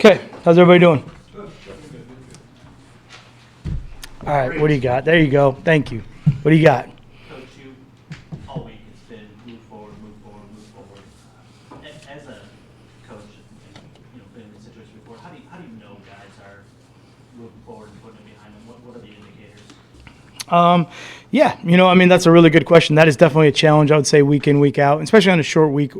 Okay, how's everybody doing? All right, what do you got? There you go. Thank you. What do you got? Coach, you all week it's been move forward, move forward, move forward. As a coach, and been in this situation before, how do you know guys are moving forward and putting it behind them? What are the indicators? Yeah, that's a really good question. That is definitely a challenge, I would say, week in, week out, especially on a short week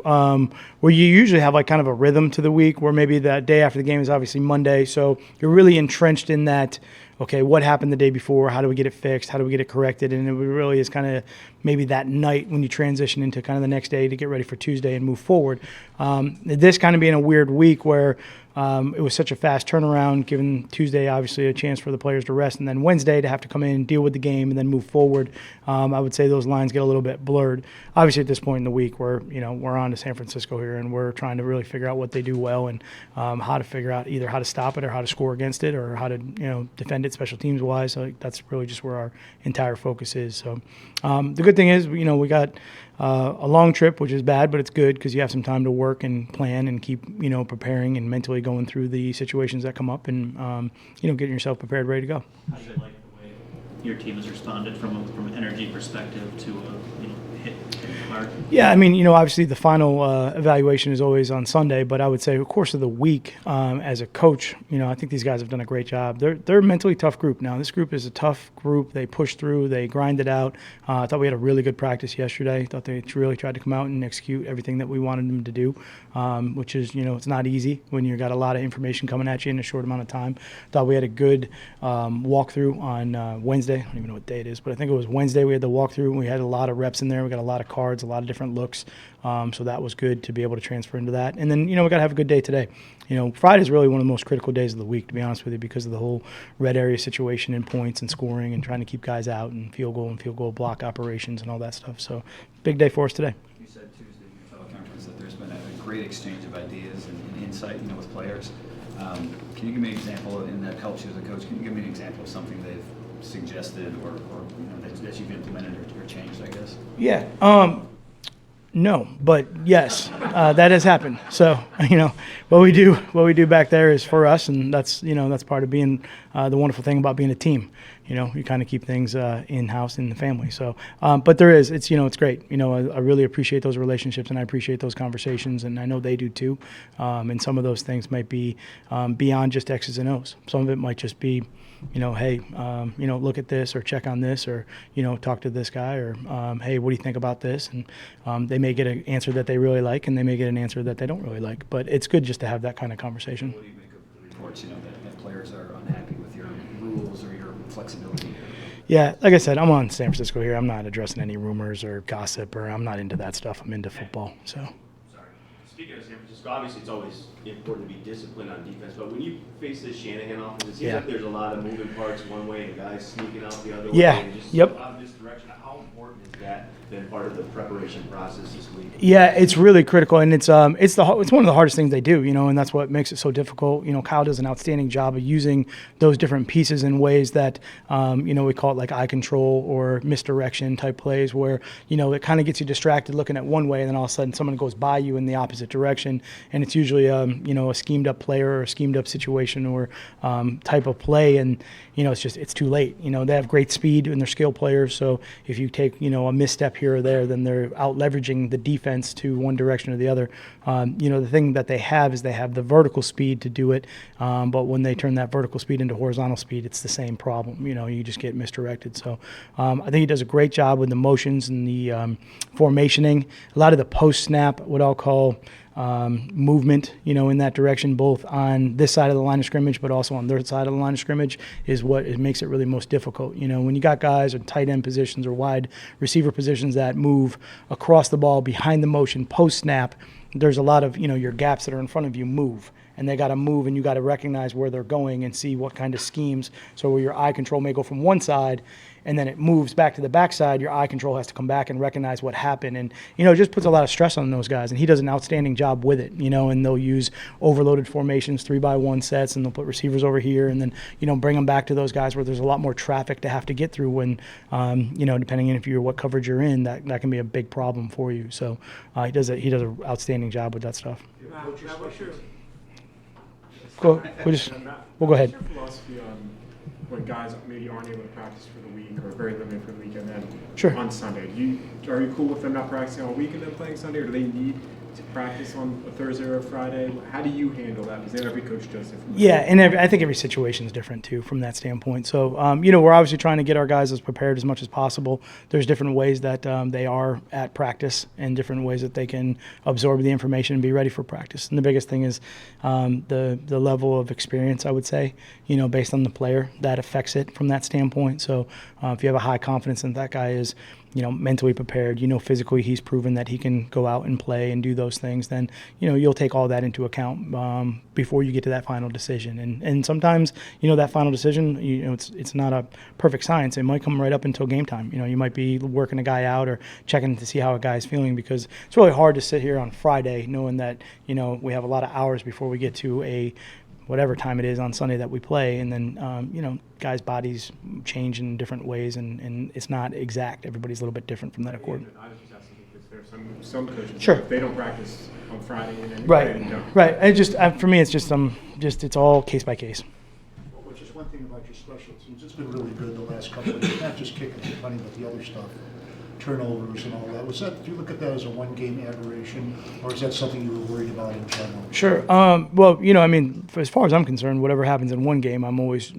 where you usually have like kind of a rhythm to the week where maybe that day after the game is obviously Monday. So you're really entrenched in that, okay, what happened the day before? How do we get it fixed? How do we get it corrected? And it really is kind of maybe that night when you transition into kind of the next day to get ready for Tuesday and move forward. This kind of being a weird week where it was such a fast turnaround, given Tuesday obviously a chance for the players to rest, and then Wednesday to have to come in and deal with the game and then move forward. I would say those lines get a little bit blurred. Obviously, at this point in the week, we're on to San Francisco here, and we're trying to really figure out what they do well and how to figure out either how to stop it or how to score against it or how to defend it special teams wise. So that's really just where our entire focus is. So the good thing is we got a long trip, which is bad, but it's good because you have some time to work and plan and keep preparing and mentally going through the situations that come up and getting yourself prepared, ready to go. How do you like the way your team has responded from an energy perspective to hit mark? Yeah, obviously the final evaluation is always on Sunday, but I would say, of course, of the week as a coach, I think these guys have done a great job. They're a mentally tough group now. This group is a tough group. They push through. They grind it out. I thought we had a really good practice yesterday. I thought they really tried to come out and execute everything that we wanted them to do, which is, it's not easy when you've got a lot of information coming at you in a short amount of time. Thought we had a good walkthrough on Wednesday. I don't even know what day it is, but I think it was Wednesday we had the walkthrough, and we had a lot of reps in there. We got a lot of cards, a lot of different looks. So that was good to be able to transfer into that. And then, we got to have a good day today. Friday is really one of the most critical days of the week, to be honest with you, because of the whole red area situation and points and scoring and trying to keep guys out and field goal block operations and all that stuff. So big day for us today. You said Tuesday in your teleconference that there's been a great exchange of ideas and insight, with players. Can you give me an example, and that helps you as a coach, can you give me an example of something they've suggested or that you've implemented or changed, I guess? Yeah. No, but yes, that has happened. So, what we do back there is for us, and that's part of being the wonderful thing about being a team. You kind of keep things in-house in the family. So, but it's great. I really appreciate those relationships, and I appreciate those conversations, and I know they do too. And some of those things might be beyond just X's and O's. Some of it might just be, hey, look at this or check on this or, talk to this guy or, hey, what do you think about this? And they may get an answer that they really like and they may get an answer that they don't really like. But it's good just to have that kind of conversation. What do you make of the reports, that players are unhappy with your rules or your flexibility? Yeah, like I said, I'm on San Francisco here. I'm not addressing any rumors or gossip or I'm not into that stuff. I'm into football, so. Sorry. Speaking of San Francisco, obviously it's always important to be disciplined on defense, but when you face this Shanahan offense, it seems like there's a lot of moving parts one way and guys sneaking out the other way. And just Yep. out of this direction. How important is that been part of the preparation process this week? Yeah, it's really critical, and it's one of the hardest things they do, and that's what makes it so difficult. Kyle does an outstanding job of using those different pieces in ways that, we call it like eye control or misdirection type plays where, it kind of gets you distracted looking at one way, and then all of a sudden someone goes by you in the opposite direction, and it's usually, a schemed up player or a schemed up situation or type of play, and, it's too late. They have great speed and they're skill players, so if you take, a misstep here or there, then they're out leveraging the defense to one direction or the other. The thing that they have is they have the vertical speed to do it, but when they turn that vertical speed into horizontal speed, it's the same problem. You just get misdirected. So I think he does a great job with the motions and the formationing. A lot of the post-snap, what I'll call movement, in that direction, both on this side of the line of scrimmage, but also on their side of the line of scrimmage, is what it makes it really most difficult. When you got guys in tight end positions or wide receiver positions that move across the ball behind the motion post snap, there's a lot of, your gaps that are in front of you move. And they got to move, and you got to recognize where they're going and see what kind of schemes. So where your eye control may go from one side, and then it moves back to the backside, your eye control has to come back and recognize what happened. And, it just puts a lot of stress on those guys. And he does an outstanding job with it, and they'll use overloaded formations, 3x1 sets, and they'll put receivers over here and then, bring them back to those guys where there's a lot more traffic to have to get through when, depending on if you're what coverage you're in, that can be a big problem for you. So he does an outstanding job with that stuff. we'll go ahead. What's your philosophy on when guys maybe aren't able to practice for the week or very limited for the week, and then Sure. on Sunday? Are you cool with them not practicing all week and then playing Sunday, or do they need to practice on a Thursday or a Friday? How do you handle that? Because every coach does differently. Yeah, and I think every situation is different too from that standpoint. So, we're obviously trying to get our guys as prepared as much as possible. There's different ways that they are at practice and different ways that they can absorb the information and be ready for practice. And the biggest thing is the level of experience, I would say, based on the player, that affects it from that standpoint. So if you have a high confidence in that guy is, mentally prepared, physically he's proven that he can go out and play and do those things, then, you'll take all that into account before you get to that final decision. And sometimes, that final decision, it's not a perfect science. It might come right up until game time. You might be working a guy out or checking to see how a guy's feeling, because it's really hard to sit here on Friday knowing that, we have a lot of hours before we get to a whatever time it is on Sunday that we play, and then guys' bodies change in different ways, and it's not exact. Everybody's a little bit different from that accord. I was just asking because there are some coaches. Sure. They don't practice on Friday and then Right. For me, it's just it's all case by case. Well, just one thing about your special teams, it's been really good the last couple of years, not just kicking and punting, but the other stuff, turnovers and all that. Do you look at that as a one-game aberration, or is that something you were worried about in general? Sure. As far as I'm concerned, whatever happens in one game, I'm always,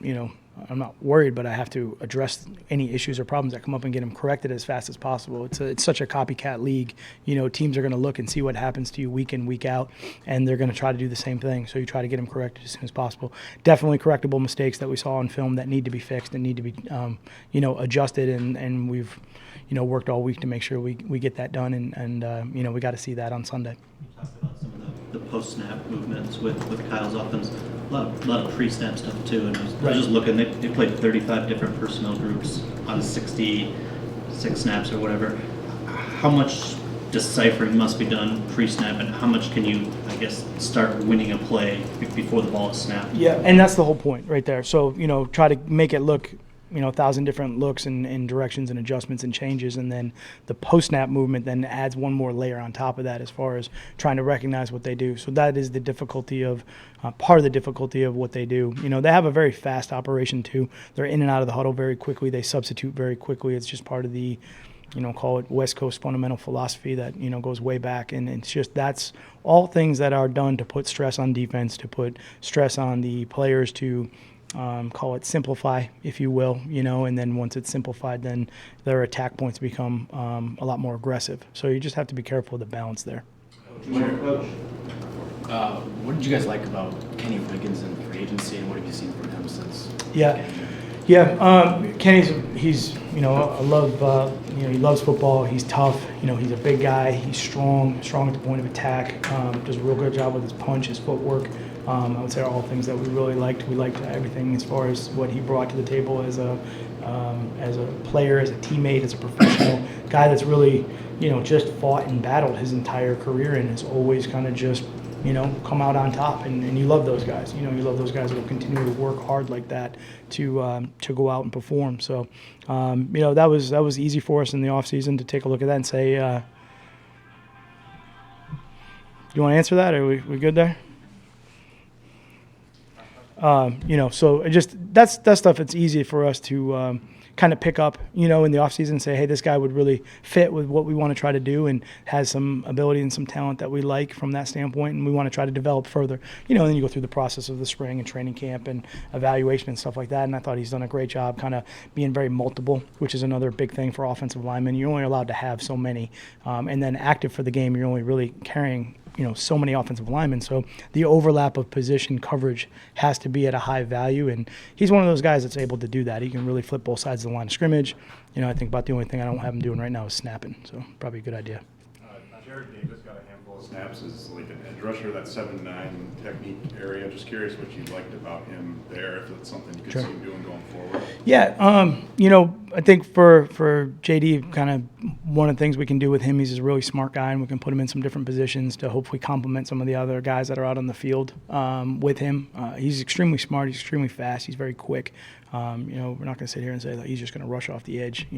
I'm not worried, but I have to address any issues or problems that come up and get them corrected as fast as possible. It's such a copycat league. Teams are going to look and see what happens to you week in, week out, and they're going to try to do the same thing. So you try to get them corrected as soon as possible. Definitely correctable mistakes that we saw on film that need to be fixed and need to be, adjusted, and we've, worked all week to make sure we get that done, and we got to see that on Sunday. You talked about some of the post-snap movements with Kyle's offense. A lot of pre-snap stuff too, and I was just looking. They played 35 different personnel groups on 66 snaps or whatever. How much deciphering must be done pre-snap, and how much can you, I guess, start winning a play before the ball is snapped? Yeah, and that's the whole point right there. So try to make it look 1,000 different looks and directions and adjustments and changes, and then the post-snap movement then adds one more layer on top of that as far as trying to recognize what they do. So that is the difficulty of part of the difficulty of what they do. They have a very fast operation too. They're in and out of the huddle very quickly. They substitute very quickly. It's just part of the call it West Coast fundamental philosophy that, goes way back. And it's just, that's all things that are done to put stress on defense, to put stress on the players, to call it simplify, if you will, and then once it's simplified, then their attack points become a lot more aggressive. So you just have to be careful of the balance there. Coach. What did you guys like about Kenny Riggins in free agency, and what have you seen from him since? Yeah. Kenny's I love he loves football. He's tough. He's a big guy. He's strong at the point of attack. Does a real good job with his punch, his footwork. I would say are all things that we really liked. We liked everything as far as what he brought to the table as a player, as a teammate, as a professional guy that's really just fought and battled his entire career and has always kind of just come out on top, and you love those guys. You love those guys that will continue to work hard like that to go out and perform. So, that was easy for us in the off season to take a look at that and say, you want to answer that? Are we good there? So it just that's stuff. It's easy for us to kind of pick up, in the offseason and say, hey, this guy would really fit with what we want to try to do and has some ability and some talent that we like from that standpoint, and we want to try to develop further. And then you go through the process of the spring and training camp and evaluation and stuff like that, and I thought he's done a great job kind of being very multiple, which is another big thing for offensive linemen. You're only allowed to have so many, and then active for the game, you're only really carrying so many offensive linemen. So the overlap of position coverage has to be at a high value, and he's one of those guys that's able to do that. He can really flip both sides of the line of scrimmage. I think about the only thing I don't have him doing right now is snapping, so probably a good idea. Jared Davis got a handful of snaps as like an edge rusher, that 7-9 technique area. Just curious what you liked about him there, if it's something you could see him doing going forward. Yeah, I think for JD, kind of one of the things we can do with him, he's a really smart guy, and we can put him in some different positions to hopefully complement some of the other guys that are out on the field with him. He's extremely smart. He's extremely fast. He's very quick. We're not going to sit here and say that he's just going to rush off the edge,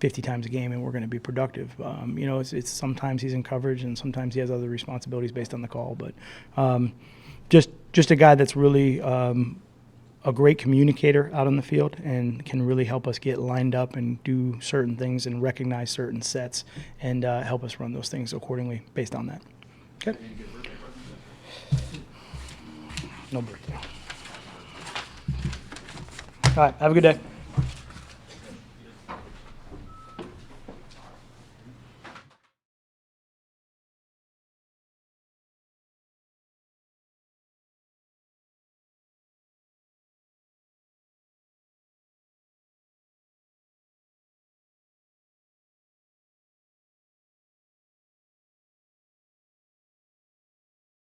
50 times a game and we're going to be productive. It's sometimes he's in coverage and sometimes he has other responsibilities based on the call. But just just a guy that's really a great communicator out on the field and can really help us get lined up and do certain things and recognize certain sets and help us run those things accordingly based on that. Okay. No birthday. All right. Have a good day.